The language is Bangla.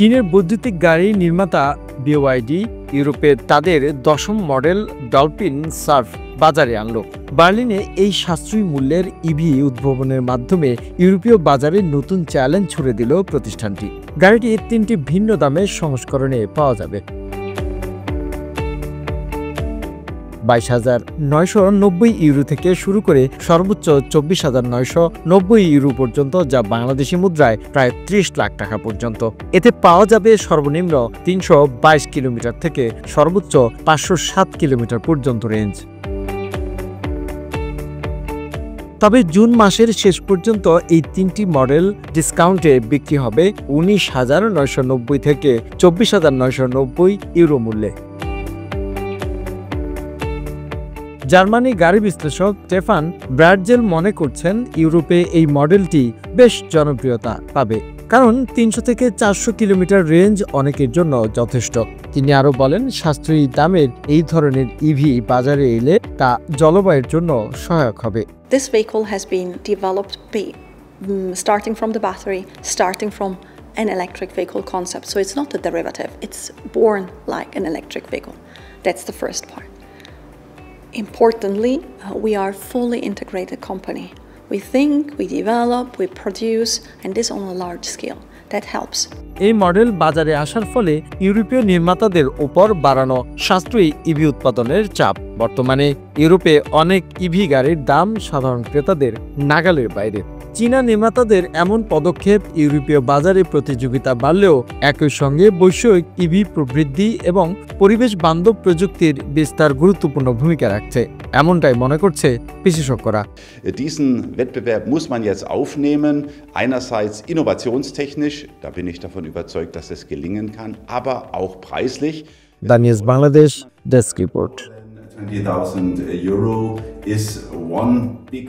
চীনের বৈদ্যুতিক গাড়ি নির্মাতা BYD ইউরোপে তাদের 10ম মডেল ডলফিন সার্ফ বাজারে আনলো। বার্লিনে এই সাশ্রয়ী মূল্যের ইভি উদ্ভাবনের মাধ্যমে ইউরোপীয় বাজারে নতুন চ্যালেঞ্জ ছুড়ে দিল প্রতিষ্ঠানটি। গাড়িটি 3টি ভিন্ন দামের সংস্করণে পাওয়া যাবে। 22,990 ইউরো থেকে শুরু করে সর্বোচ্চ 24,990 ইউরো পর্যন্ত, যা বাংলাদেশি মুদ্রায় প্রায় 30 লাখ টাকা পর্যন্ত। এতে পাওয়া যাবে সর্বনিম্ন 322 কিলোমিটার থেকে সর্বোচ্চ 507 কিলোমিটার পর্যন্ত রেঞ্জ। তবে জুন মাসের শেষ পর্যন্ত এই 3টি মডেল ডিসকাউন্টে বিক্রি হবে 19,990 থেকে 24,990 ইউরো মূল্যে। জার্মানি গাড়ি বিশ্লেষক স্টেফান ব্র্যাডজেল মনে করছেন ইউরোপে এই মডেলটি বেশ জনপ্রিয়তা পাবে, কারণ 300 থেকে 400 কিলোমিটার রেঞ্জ অনেকের জন্য যথেষ্ট। তিনি আরও বলেন, সাশ্রয়ী দামের এই ধরনের ইভি বাজারে এলে তা জলবায়ুর জন্য সহায়ক হবে। This vehicle has been developed starting from the battery, starting from an electric vehicle concept. So it's not a derivative, it's born like an electric vehicle. That's the first part. Importantly, we are a fully integrated company. We think, we develop, we produce, and this on a large scale. That helps. এই মডেল বাজারে আসার ফলে ইউরোপীয় নির্মাতাদের উপর বাড়ানো সাশ্রয়ী ইভি উৎপাদনের চাপ। বর্তমানে ইউরোপে অনেক ইভি গাড়ির দাম সাধারণ ক্রেতাদের নাগালের বাইরে। চীনা নির্মাতাদের এমন পদক্ষেপ ইউরোপীয় বাজারে প্রতিযোগিতা বাড়লেও একই সঙ্গে বৈশ্বিক ইভি প্রবৃদ্ধি এবং পরিবেশ বান্ধব প্রযুক্তির বিস্তার গুরুত্বপূর্ণ ভূমিকা রাখছে, এমনটাই মনে করছে বিশেষজ্ঞরা। Diesen Wettbewerb muss man jetzt aufnehmen, einerseits innovationstechnisch, da bin ich davon überzeugt, dass es gelingen kann, aber auch preislich. Daniels Bangladesh Desk Report. 20,000 euro is one big